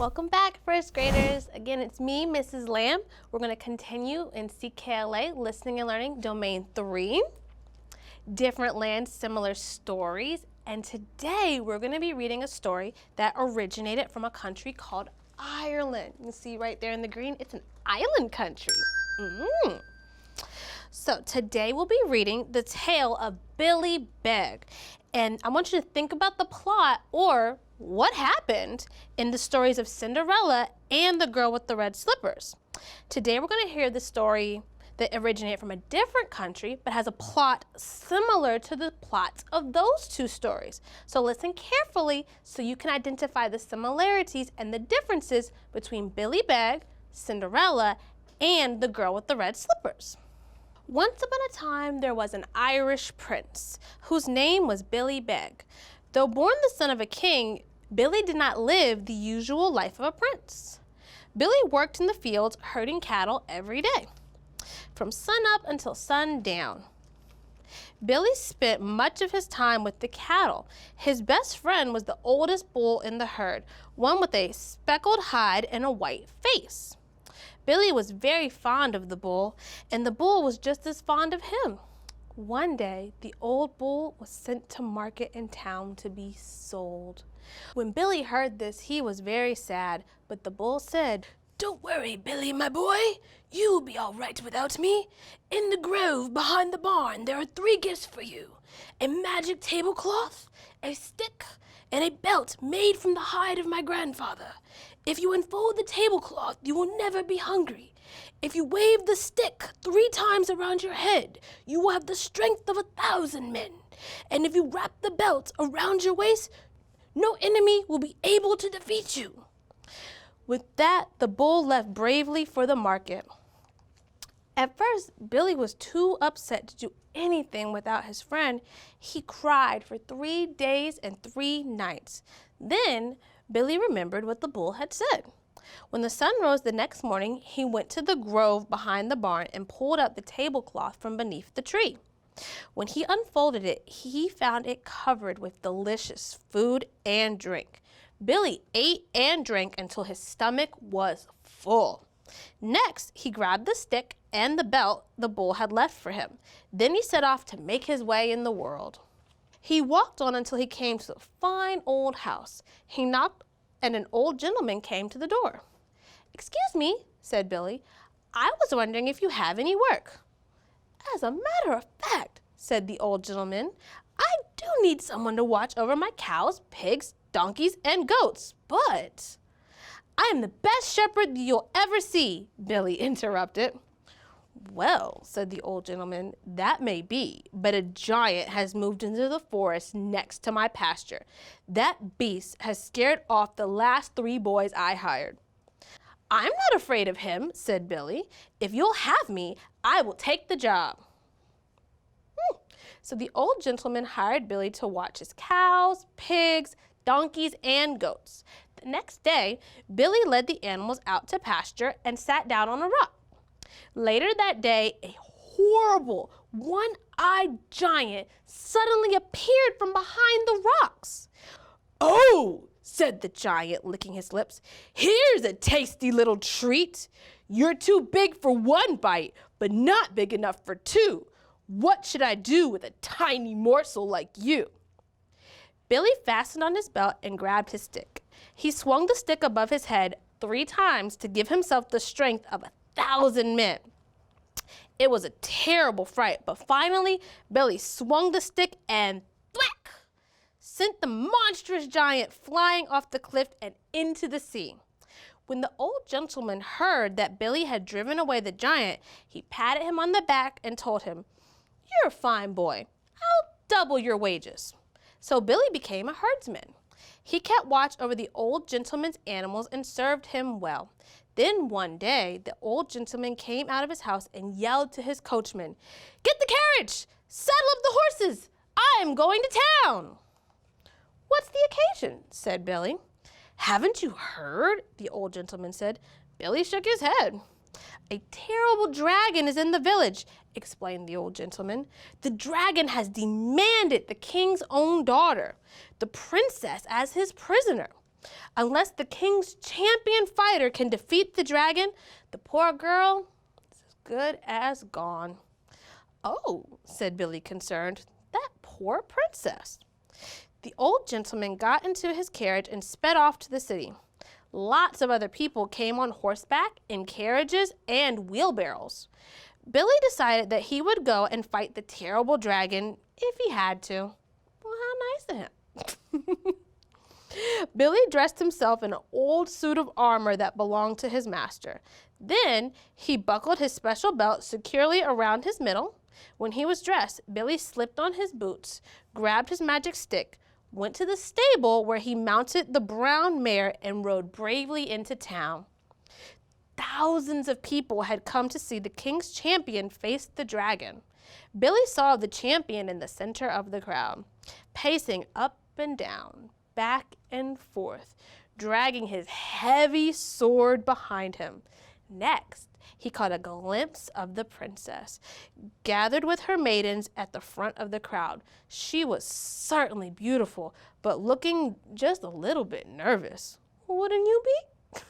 Welcome back, first graders. Again, it's me, Mrs. Lamb. We're going to continue in CKLA, Listening and Learning, Domain 3. Different lands, similar stories. And today we're going to be reading a story that originated from a country called Ireland. You can see right there in the green, it's an island country. So today we'll be reading the tale of Billy Begg. And I want you to think about the plot or what happened in the stories of Cinderella and the girl with the red slippers. Today we're going to hear the story that originated from a different country but has a plot similar to the plots of those two stories. So listen carefully so you can identify the similarities and the differences between Billy Begg, Cinderella, and the girl with the red slippers. Once upon a time, there was an Irish prince whose name was Billy Begg. Though born the son of a king, Billy did not live the usual life of a prince. Billy worked in the fields herding cattle every day, from sun up until sundown. Billy spent much of his time with the cattle. His best friend was the oldest bull in the herd, one with a speckled hide and a white face. Billy was very fond of the bull, and the bull was just as fond of him. One day, the old bull was sent to market in town to be sold. When Billy heard this, he was very sad, but the bull said, "Don't worry, Billy, my boy. You'll be all right without me. In the grove behind the barn, there are 3 gifts for you: a magic tablecloth, a stick, and a belt made from the hide of my grandfather. If you unfold the tablecloth, you will never be hungry. If you wave the stick 3 times around your head, you will have the strength of 1,000 men. And if you wrap the belt around your waist, no enemy will be able to defeat you." With that, the bull left bravely for the market. At first, Billy was too upset to do anything without his friend. He cried for 3 days and 3 nights. Then, Billy remembered what the bull had said. When the sun rose the next morning, he went to the grove behind the barn and pulled up the tablecloth from beneath the tree. When he unfolded it, he found it covered with delicious food and drink. Billy ate and drank until his stomach was full. Next, he grabbed the stick and the belt the bull had left for him. Then he set off to make his way in the world. He walked on until he came to a fine old house. He knocked, and an old gentleman came to the door. "Excuse me," said Billy, "I was wondering if you have any work." "As a matter of fact," said the old gentleman, "I do need someone to watch over my cows, pigs, donkeys, and goats, but—" "I am the best shepherd you'll ever see," Billy interrupted. "Well," said the old gentleman, "that may be, but a giant has moved into the forest next to my pasture. That beast has scared off the last 3 boys I hired." "I'm not afraid of him," said Billy. "If you'll have me, I will take the job." So the old gentleman hired Billy to watch his cows, pigs, donkeys, and goats. The next day, Billy led the animals out to pasture and sat down on a rock. Later that day, a horrible, one-eyed giant suddenly appeared from behind the rocks. "Oh," said the giant, licking his lips, "here's a tasty little treat. You're too big for 1 bite, but not big enough for 2. What should I do with a tiny morsel like you?" Billy fastened on his belt and grabbed his stick. He swung the stick above his head 3 times to give himself the strength of 1,000 men. It was a terrible fright, but finally Billy swung the stick and thwack! Sent the monstrous giant flying off the cliff and into the sea. When the old gentleman heard that Billy had driven away the giant, he patted him on the back and told him, "You're a fine boy. I'll double your wages." So Billy became a herdsman. He kept watch over the old gentleman's animals and served him well. Then one day, the old gentleman came out of his house and yelled to his coachman, "Get the carriage! Saddle up the horses! I'm going to town!" "What's the occasion?" said Billy. "Haven't you heard?" the old gentleman said. Billy shook his head. "A terrible dragon is in the village," explained the old gentleman. "The dragon has demanded the king's own daughter, the princess, as his prisoner. Unless the king's champion fighter can defeat the dragon, the poor girl is as good as gone. Oh, said Billy, concerned. That poor princess. The old gentleman got into his carriage and sped off to the city. Lots of other people came on horseback, in carriages, and wheelbarrows. Billy decided that he would go and fight the terrible dragon if he had to. Well, how nice of him. Billy dressed himself in an old suit of armor that belonged to his master. Then he buckled his special belt securely around his middle. When he was dressed, Billy slipped on his boots, grabbed his magic stick, went to the stable where he mounted the brown mare and rode bravely into town. Thousands of people had come to see the king's champion face the dragon. Billy saw the champion in the center of the crowd, pacing up and down, back and forth, dragging his heavy sword behind him. Next, he caught a glimpse of the princess, gathered with her maidens at the front of the crowd. She was certainly beautiful, but looking just a little bit nervous. Wouldn't you be?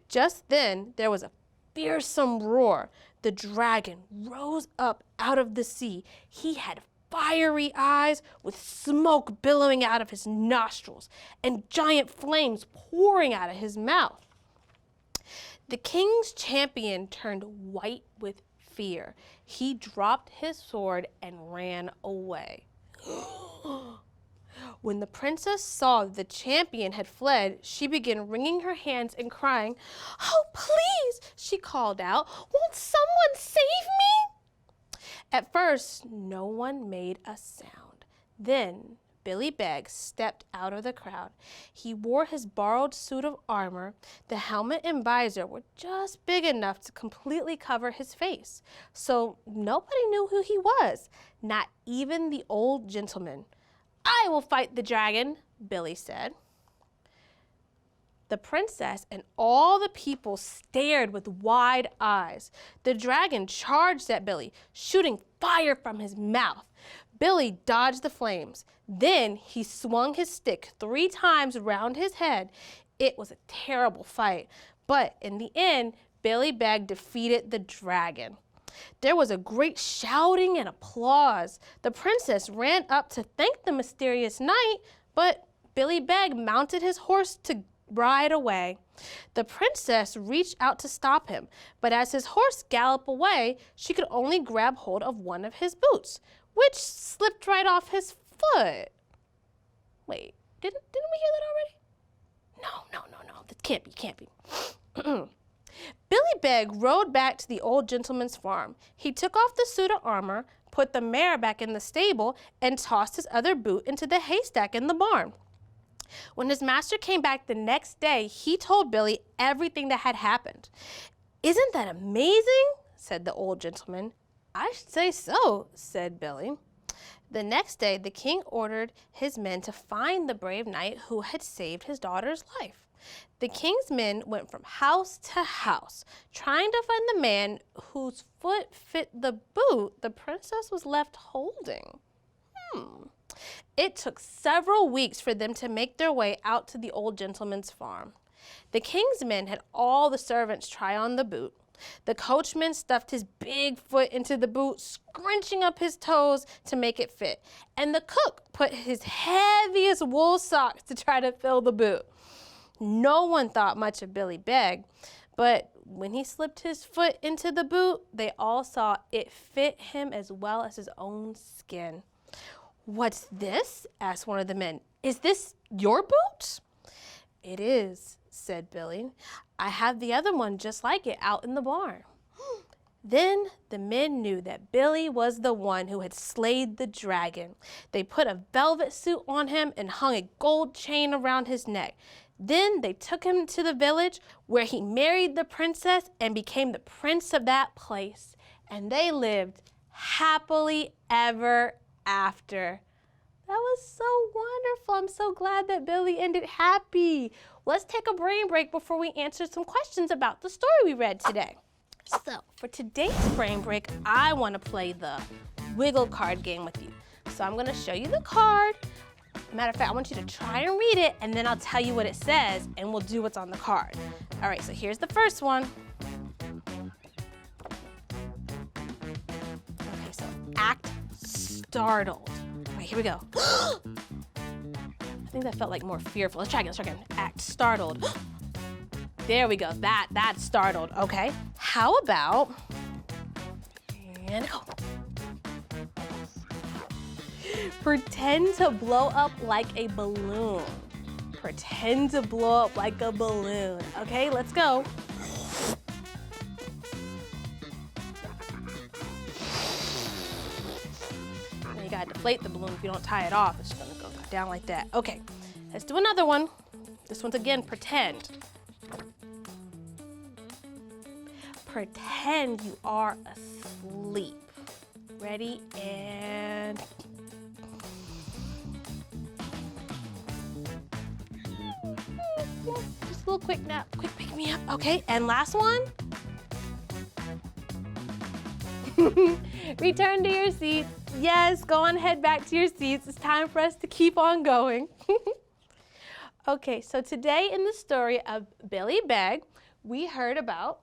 Just then, there was a fearsome roar. The dragon rose up out of the sea. He had fiery eyes with smoke billowing out of his nostrils and giant flames pouring out of his mouth. The king's champion turned white with fear. He dropped his sword and ran away. When the princess saw the champion had fled, she began wringing her hands and crying, "Oh, please," she called out, "won't someone save me?" At first, no one made a sound. Then Billy Begg stepped out of the crowd. He wore his borrowed suit of armor. The helmet and visor were just big enough to completely cover his face, so nobody knew who he was, not even the old gentleman. "I will fight the dragon," Billy said. The princess and all the people stared with wide eyes. The dragon charged at Billy, shooting fire from his mouth. Billy dodged the flames. Then he swung his stick 3 times around his head. It was a terrible fight, but in the end, Billy Begg defeated the dragon. There was a great shouting and applause. The princess ran up to thank the mysterious knight, but Billy Begg mounted his horse to ride away. The princess reached out to stop him, but as his horse galloped away, she could only grab hold of one of his boots, which slipped right off his foot. Wait, didn't we hear that already? No. That can't be. Billy Begg rode back to the old gentleman's farm. He took off the suit of armor, put the mare back in the stable, and tossed his other boot into the haystack in the barn. When his master came back the next day, he told Billy everything that had happened. "Isn't that amazing?" said the old gentleman. "I should say so," said Billy. The next day, the king ordered his men to find the brave knight who had saved his daughter's life. The king's men went from house to house, trying to find the man whose foot fit the boot the princess was left holding. It took several weeks for them to make their way out to the old gentleman's farm. The king's men had all the servants try on the boot. The coachman stuffed his big foot into the boot, scrunching up his toes to make it fit. And the cook put his heaviest wool socks to try to fill the boot. No one thought much of Billy Begg, but when he slipped his foot into the boot, they all saw it fit him as well as his own skin. "What's this?" asked one of the men. "Is this your boot?" "It is," said Billy. "I have the other one just like it out in the barn." Then the men knew that Billy was the one who had slayed the dragon. They put a velvet suit on him and hung a gold chain around his neck. Then they took him to the village where he married the princess and became the prince of that place. And they lived happily ever after. That was so wonderful. I'm so glad that Billy ended happy. Let's take a brain break before we answer some questions about the story we read today. So for today's brain break, I want to play the wiggle card game with you. So I'm going to show you the card. Matter of fact, I want you to try and read it, and then I'll tell you what it says, and we'll do what's on the card. All right, so here's the first one. Okay, so act startled. All right, here we go. I think that felt like more fearful. Let's try again. Act startled. There we go. That's startled. Okay. How about, and go. Pretend to blow up like a balloon. Pretend to blow up like a balloon. Okay, let's go. And you gotta deflate the balloon if you don't tie it off. It's just gonna go down like that. Okay, let's do another one. This one's again, pretend. Pretend you are asleep. Ready, and just a little quick nap, quick pick me up. Okay, and last one. Return to your seats. Yes, go on, head back to your seats. It's time for us to keep on going. Okay, so today in the story of Billy Begg, we heard about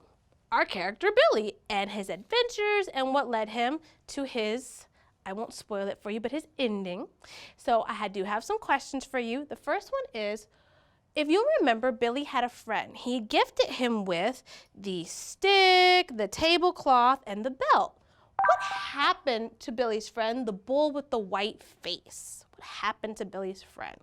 our character Billy and his adventures and what led him to his, I won't spoil it for you, but his ending. So I do have some questions for you. The first one is, if you remember, Billy had a friend. He gifted him with the stick, the tablecloth, and the belt. What happened to Billy's friend, the bull with the white face? What happened to Billy's friend?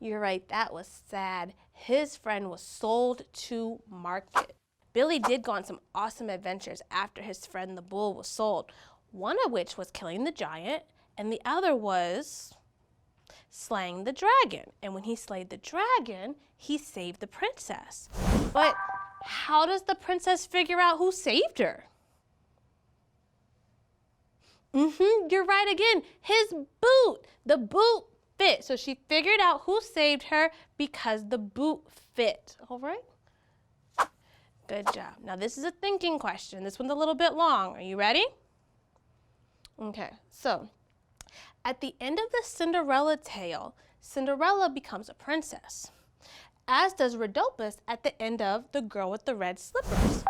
You're right, that was sad. His friend was sold to market. Billy did go on some awesome adventures after his friend the bull was sold, one of which was killing the giant, and the other was slaying the dragon. And when he slayed the dragon, he saved the princess. But how does the princess figure out who saved her? You're right again. His boot. The boot fit. So she figured out who saved her because the boot fit. All right? Good job. Now this is a thinking question. This one's a little bit long. Are you ready? Okay, so at the end of the Cinderella tale, Cinderella becomes a princess, as does Rhodopis at the end of The Girl with the Red Slippers.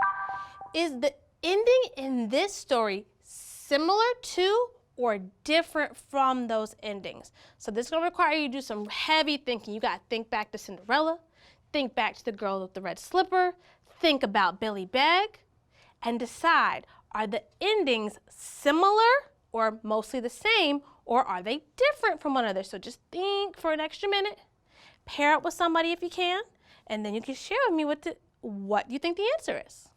Is the ending in this story similar to or different from those endings? So this is going to require you to do some heavy thinking. You got to think back to Cinderella, think back to The Girl with the Red Slipper, think about Billy Begg, and decide, are the endings similar or mostly the same, or are they different from one another? So just think for an extra minute, pair up with somebody if you can, and then you can share with me what you think the answer is.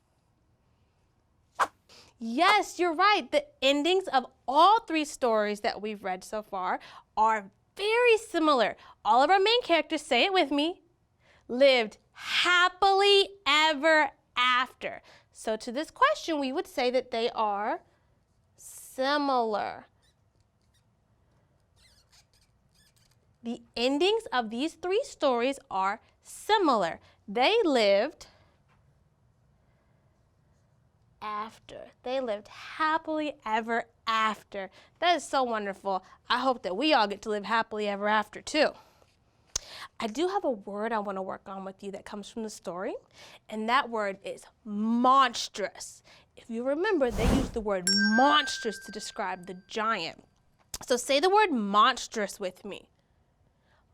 Yes, you're right. The endings of all three stories that we've read so far are very similar. All of our main characters, say it with me, lived happily ever after. So to this question, we would say that they are similar. The endings of these three stories are similar. They lived after. They lived happily ever after. That is so wonderful. I hope that we all get to live happily ever after too. I do have a word I want to work on with you that comes from the story, and that word is monstrous. If you remember, they used the word monstrous to describe the giant. So say the word monstrous with me.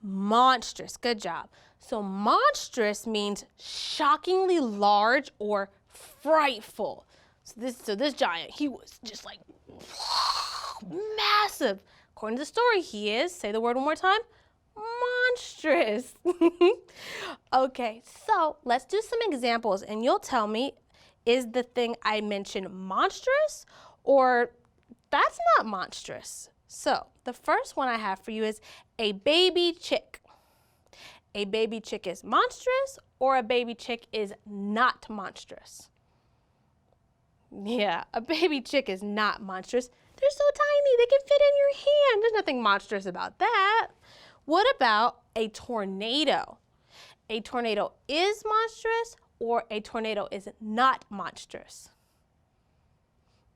Monstrous, good job. So monstrous means shockingly large or frightful. So this giant, he was just like massive. According to the story, he is, say the word one more time, monstrous. Okay, so let's do some examples and you'll tell me, is the thing I mentioned monstrous or that's not monstrous? So the first one I have for you is a baby chick. A baby chick is monstrous or a baby chick is not monstrous? Yeah, a baby chick is not monstrous. They're so tiny, they can fit in your hand. There's nothing monstrous about that. What about a tornado? A tornado is monstrous or a tornado is not monstrous?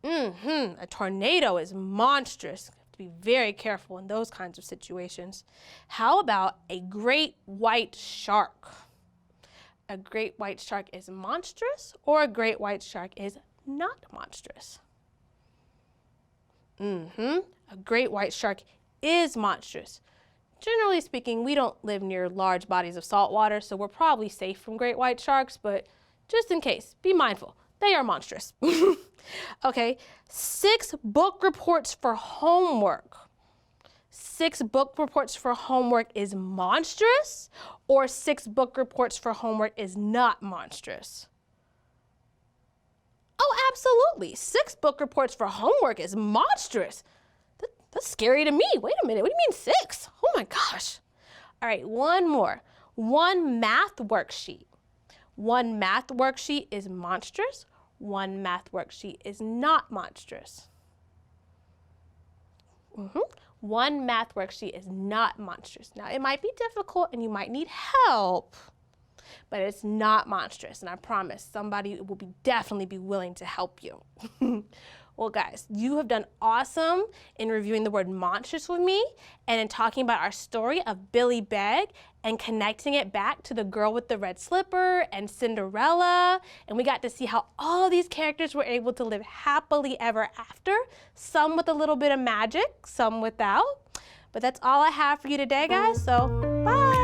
A tornado is monstrous. to be very careful in those kinds of situations. How about a great white shark? A great white shark is monstrous, or a great white shark is not monstrous? A great white shark is monstrous. Generally speaking, we don't live near large bodies of salt water, so we're probably safe from great white sharks, but just in case, be mindful. They are monstrous. Okay, 6 book reports for homework. 6 book reports for homework is monstrous, or 6 book reports for homework is not monstrous? Oh, absolutely. 6 book reports for homework is monstrous. That's scary to me. Wait a minute, what do you mean 6? Oh my gosh. All right, one more. 1 math worksheet. 1 math worksheet is monstrous. 1 math worksheet is not monstrous. 1 math worksheet is not monstrous. Now, it might be difficult and you might need help, but it's not monstrous. And I promise somebody will definitely be willing to help you. Well, guys, you have done awesome in reviewing the word monstrous with me and in talking about our story of Billy Begg and connecting it back to the girl with the red slipper and Cinderella. And we got to see how all these characters were able to live happily ever after, some with a little bit of magic, some without. But that's all I have for you today, guys, so bye.